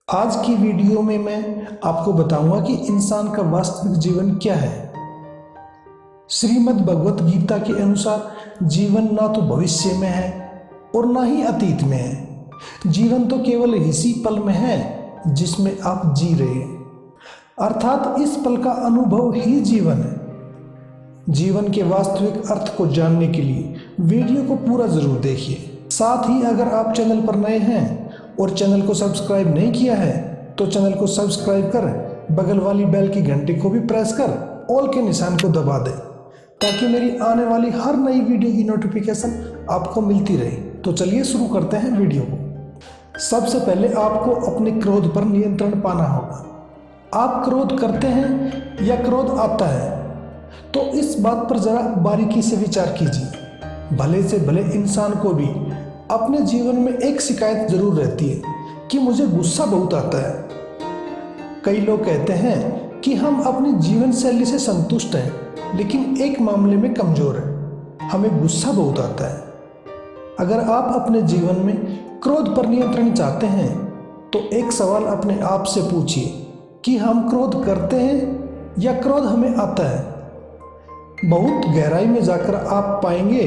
आज की वीडियो में मैं आपको बताऊंगा कि इंसान का वास्तविक जीवन क्या है। श्रीमद् भगवत गीता के अनुसार जीवन ना तो भविष्य में है और ना ही अतीत में है। जीवन तो केवल इसी पल में है जिसमें आप जी रहे हैं, अर्थात इस पल का अनुभव ही जीवन है। जीवन के वास्तविक अर्थ को जानने के लिए वीडियो को पूरा जरूर देखिए। साथ ही अगर आप चैनल पर नए हैं और चैनल को सब्सक्राइब नहीं किया है तो चैनल को सब्सक्राइब कर बगल वाली बेल की घंटी को भी प्रेस कर ऑल के निशान को दबा दें ताकि मेरी आने वाली हर नई वीडियो की नोटिफिकेशन आपको मिलती रहे। तो चलिए शुरू करते हैं वीडियो को। सबसे पहले आपको अपने क्रोध पर नियंत्रण पाना होगा। आप क्रोध करते हैं या क्रोध आता है, तो इस बात पर जरा बारीकी से विचार कीजिए। भले से भले इंसान को भी अपने जीवन में एक शिकायत जरूर रहती है कि मुझे गुस्सा बहुत आता है। कई लोग कहते हैं कि हम अपनी जीवन शैली से संतुष्ट हैं, लेकिन एक मामले में कमजोर हैं, हमें गुस्सा बहुत आता है। अगर आप अपने जीवन में क्रोध पर नियंत्रण चाहते हैं तो एक सवाल अपने आप से पूछिए कि हम क्रोध करते हैं या क्रोध हमें आता है। बहुत गहराई में जाकर आप पाएंगे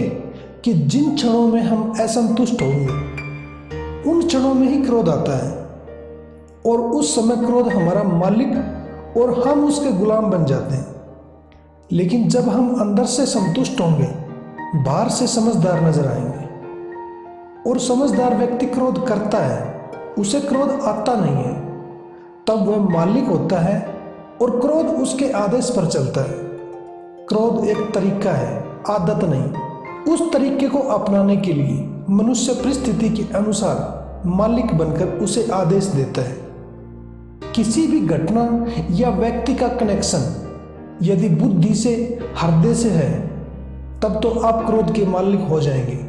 कि जिन क्षणों में हम असंतुष्ट होंगे उन क्षणों में ही क्रोध आता है, और उस समय क्रोध हमारा मालिक और हम उसके गुलाम बन जाते हैं। लेकिन जब हम अंदर से संतुष्ट होंगे, बाहर से समझदार नजर आएंगे। और समझदार व्यक्ति क्रोध करता है, उसे क्रोध आता नहीं है, तब वह मालिक होता है और क्रोध उसके आदेश पर चलता है। क्रोध एक तरीका है, आदत नहीं। उस तरीके को अपनाने के लिए मनुष्य परिस्थिति के अनुसार मालिक बनकर उसे आदेश देता है। किसी भी घटना या व्यक्ति का कनेक्शन यदि बुद्धि से, हृदय से है, तब तो आप क्रोध के मालिक हो जाएंगे।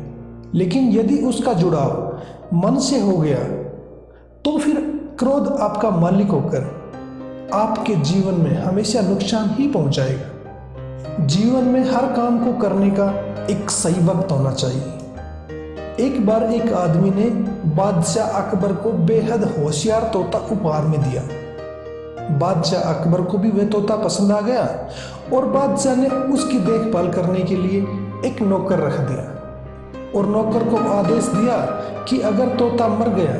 लेकिन यदि उसका जुड़ाव मन से हो गया तो फिर क्रोध आपका मालिक होकर आपके जीवन में हमेशा नुकसान ही पहुंचाएगा। जीवन में हर काम को करने का एक सही वक्त होना चाहिए। एक बार एक आदमी ने बादशाह अकबर को बेहद होशियार तोता उपहार में दिया। बादशाह अकबर को भी वह तोता पसंद आ गया और बादशाह ने उसकी देखभाल करने के लिए एक नौकर रख दिया और नौकर को आदेश दिया कि अगर तोता मर गया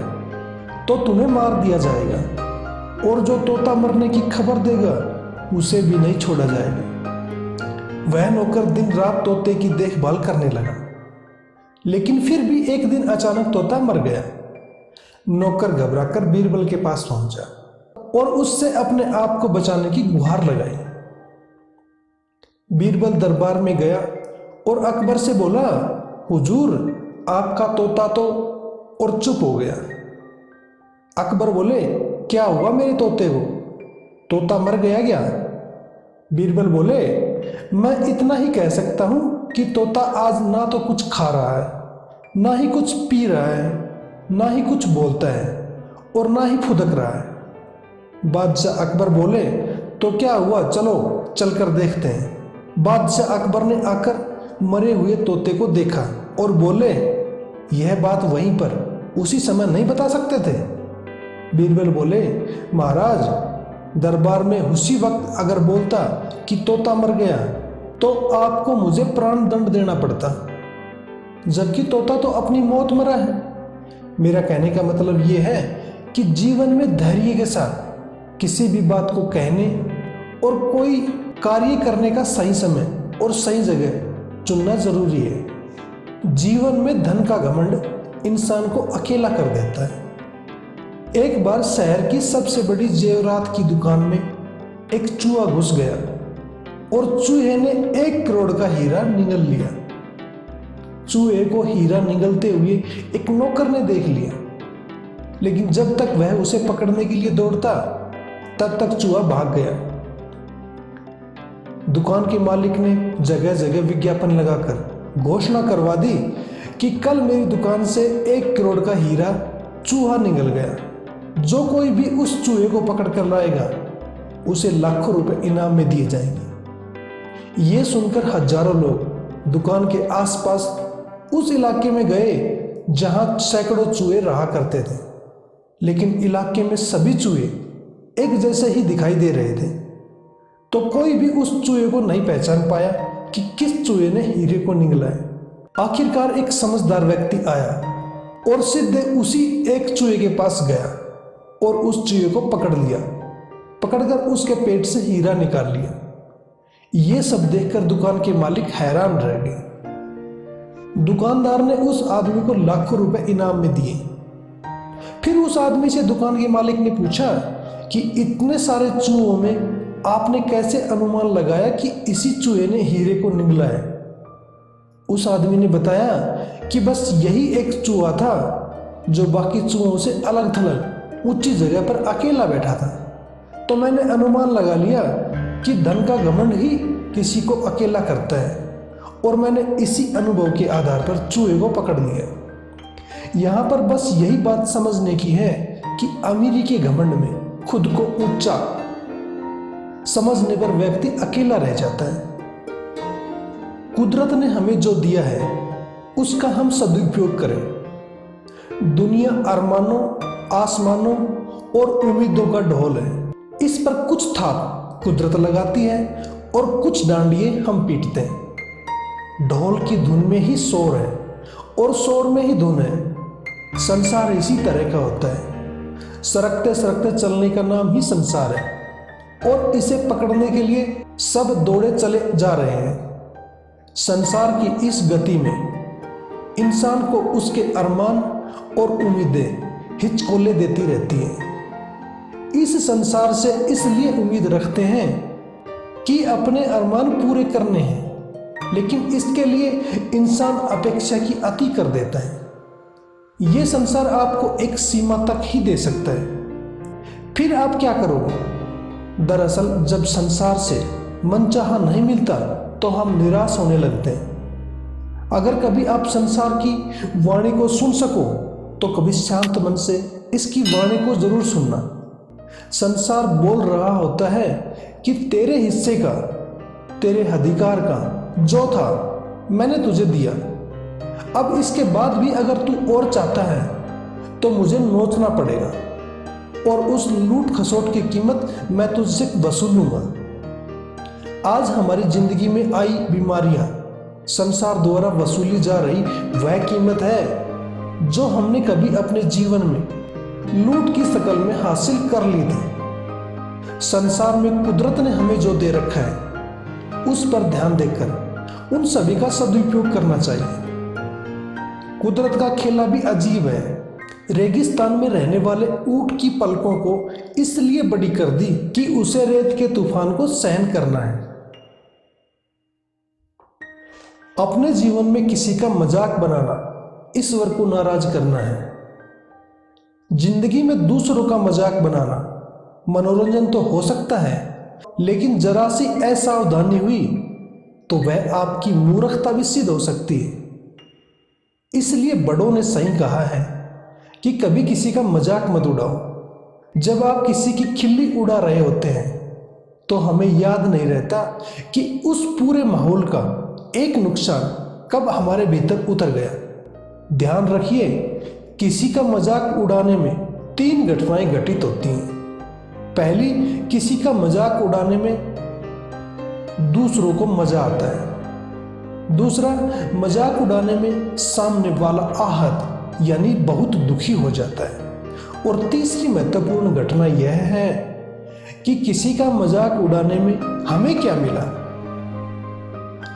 तो तुम्हें मार दिया जाएगा और जो तोता मरने की खबर देगा उसे भी नहीं छोड़ा जाएगा। वह नौकर दिन रात तोते की देखभाल करने लगा, लेकिन फिर भी एक दिन अचानक तोता मर गया। नौकर घबराकर बीरबल के पास पहुंचा और उससे अपने आप को बचाने की गुहार लगाई। बीरबल दरबार में गया और अकबर से बोला, हुजूर, आपका तोता तो, और चुप हो गया। अकबर बोले, क्या हुआ मेरे तोते को? तोता मर गया क्या? बीरबल बोले, मैं इतना ही कह सकता हूं कि तोता आज ना तो कुछ खा रहा है, ना ही कुछ पी रहा है, ना ही कुछ बोलता है और ना ही फुदक रहा है। बादशाह अकबर बोले, तो क्या हुआ, चलो चलकर देखते हैं। बादशाह अकबर ने आकर मरे हुए तोते को देखा और बोले, यह बात वहीं पर उसी समय नहीं बता सकते थे? बीरबल बोले, महाराज, दरबार में उसी वक्त अगर बोलता कि तोता मर गया तो आपको मुझे प्राण दंड देना पड़ता, जबकि तोता तो अपनी मौत मरा है। मेरा कहने का मतलब यह है कि जीवन में धैर्य के साथ किसी भी बात को कहने और कोई कार्य करने का सही समय और सही जगह चुनना जरूरी है। जीवन में धन का घमंड इंसान को अकेला कर देता है। एक बार शहर की सबसे बड़ी जेवरात की दुकान में एक चूहा घुस गया और चूहे ने 1 करोड़ का हीरा निगल लिया। चूहे को हीरा निगलते हुए एक नौकर ने देख लिया, लेकिन जब तक वह उसे पकड़ने के लिए दौड़ता तब तक चूहा भाग गया। दुकान के मालिक ने जगह जगह विज्ञापन लगाकर घोषणा करवा दी कि कल मेरी दुकान से 1 करोड़ का हीरा चूहा निगल गया। जो कोई भी उस चूहे को पकड़ कर लाएगा उसे लाखों रुपए इनाम में दिए जाएंगे। ये सुनकर हजारों लोग दुकान के आसपास उस इलाके में गए जहां सैकड़ों चूहे रहा करते थे, लेकिन इलाके में सभी चूहे एक जैसे ही दिखाई दे रहे थे, तो कोई भी उस चूहे को नहीं पहचान पाया कि किस चूहे ने हीरे को निगला है। आखिरकार एक समझदार व्यक्ति आया और सीधे उसी एक चूहे के पास गया और उस चूहे को पकड़ लिया। पकड़कर उसके पेट से हीरा निकाल लिया। ये सब देखकर दुकान के मालिक हैरान रह गए। दुकानदार ने उस आदमी को लाखों रुपए इनाम में दिए। फिर उस आदमी से दुकान के मालिक ने पूछा कि इतने सारे चूहों में आपने कैसे अनुमान लगाया कि इसी चूहे ने हीरे को निगला है। उस आदमी ने बताया कि बस यही एक चूहा था जो बाकी चूहों से अलग थलग ऊंची जगह पर अकेला बैठा था, तो मैंने अनुमान लगा लिया कि धन का घमंड ही किसी को अकेला करता है, और मैंने इसी अनुभव के आधार पर चूहे को पकड़ लिया। यहाँ पर बस यही बात समझने की है कि अमीरी के घमंड में खुद को ऊंचा समझने पर व्यक्ति अकेला रह जाता है। कुदरत ने हमें जो दिया है उसका हम सदुपयोग करें। दुनिया अरमानों, आसमानों और उम्मीदों का ढोल है। इस पर कुछ थाप कुदरत लगाती है और कुछ डांडिए हम पीटते हैं। ढोल की धुन में ही शोर है और शोर में ही धुन है। संसार इसी तरह का होता है। सरकते सरकते चलने का नाम ही संसार है और इसे पकड़ने के लिए सब दौड़े चले जा रहे हैं। संसार की इस गति में इंसान को उसके अरमान और उम्मीदें हिचकोले देती रहती हैं। इस संसार से इसलिए उम्मीद रखते हैं कि अपने अरमान पूरे करने हैं, लेकिन इसके लिए इंसान अपेक्षा की अति कर देता है। यह संसार आपको एक सीमा तक ही दे सकता है, फिर आप क्या करोगे? दरअसल जब संसार से मनचाहा नहीं मिलता तो हम निराश होने लगते हैं। अगर कभी आप संसार की वाणी को सुन सको तो कभी शांत मन से इसकी वाणी को जरूर सुनना। संसार बोल रहा होता है कि तेरे हिस्से का, तेरे अधिकार का जो था मैंने तुझे दिया। अब इसके बाद भी अगर तू और चाहता है तो मुझे नोचना पड़ेगा और उस लूट खसोट की कीमत मैं तुझसे वसूलूंगा। आज हमारी जिंदगी में आई बीमारियां संसार द्वारा वसूली जा रही वह कीमत है जो हमने कभी अपने जीवन में लूट की शक्ल में हासिल कर ली थी। संसार में कुदरत ने हमें जो दे रखा है उस पर ध्यान देकर उन सभी का सदुपयोग करना चाहिए। कुदरत का खेला भी अजीब है। रेगिस्तान में रहने वाले ऊंट की पलकों को इसलिए बड़ी कर दी कि उसे रेत के तूफान को सहन करना है। अपने जीवन में किसी का मजाक बनाना ईश्वर को नाराज करना है। जिंदगी में दूसरों का मजाक बनाना मनोरंजन तो हो सकता है, लेकिन जरा सी असावधानी हुई तो वह आपकी मूर्खता भी सिद्ध हो सकती है। इसलिए बड़ों ने सही कहा है कि कभी किसी का मजाक मत उड़ाओ। जब आप किसी की खिल्ली उड़ा रहे होते हैं तो हमें याद नहीं रहता कि उस पूरे माहौल का एक नुकसान कब हमारे भीतर उतर गया। ध्यान रखिए, किसी का मजाक उड़ाने में 3 घटनाएं घटित होती हैं। पहली, किसी का मजाक उड़ाने में दूसरों को मजा आता है। दूसरा, मजाक उड़ाने में सामने वाला आहत यानी बहुत दुखी हो जाता है। और तीसरी महत्वपूर्ण घटना यह है कि किसी का मजाक उड़ाने में हमें क्या मिला।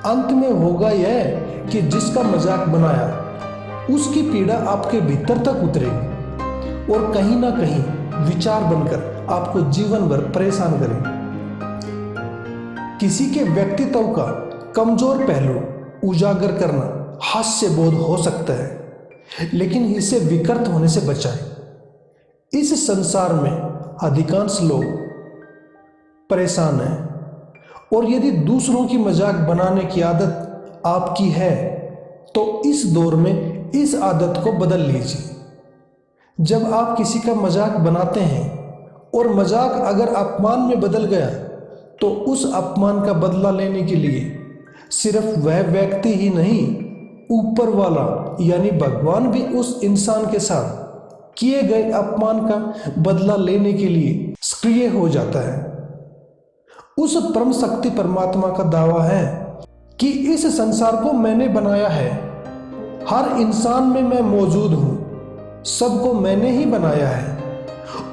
अंत में होगा यह कि जिसका मजाक बनाया उसकी पीड़ा आपके भीतर तक उतरेगी और कहीं ना कहीं विचार बनकर आपको जीवन भर परेशान करेगी। किसी के व्यक्तित्व का कमजोर पहलू उजागर करना हास्यबोध हो सकता है, लेकिन इसे विकृत होने से बचाएं। इस संसार में अधिकांश लोग परेशान हैं, और यदि दूसरों की मजाक बनाने की आदत आपकी है तो इस दौर में इस आदत को बदल लीजिए। जब आप किसी का मजाक बनाते हैं और मजाक अगर अपमान में बदल गया तो उस अपमान का बदला लेने के लिए सिर्फ वह व्यक्ति ही नहीं, ऊपर वाला यानी भगवान भी उस इंसान के साथ किए गए अपमान का बदला लेने के लिए सक्रिय हो जाता है। उस परम शक्ति परमात्मा का दावा है कि इस संसार को मैंने बनाया है, हर इंसान में मैं मौजूद हूं, सबको मैंने ही बनाया है।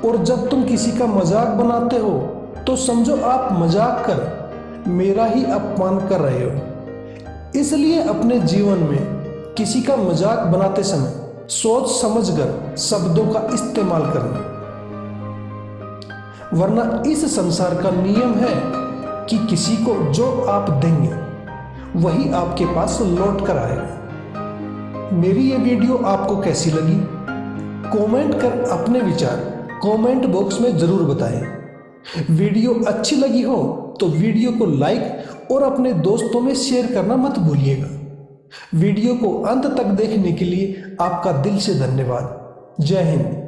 और जब तुम किसी का मजाक बनाते हो तो समझो आप मजाक कर मेरा ही अपमान कर रहे हो। इसलिए अपने जीवन में किसी का मजाक बनाते समय सोच समझकर शब्दों का इस्तेमाल करना, वरना इस संसार का नियम है कि किसी को जो आप देंगे वही आपके पास लौट कर आएगा। मेरी ये वीडियो आपको कैसी लगी? कमेंट कर अपने विचार कमेंट बॉक्स में जरूर बताएं। वीडियो अच्छी लगी हो तो वीडियो को लाइक और अपने दोस्तों में शेयर करना मत भूलिएगा। वीडियो को अंत तक देखने के लिए आपका दिल से धन्यवाद। जय हिंद।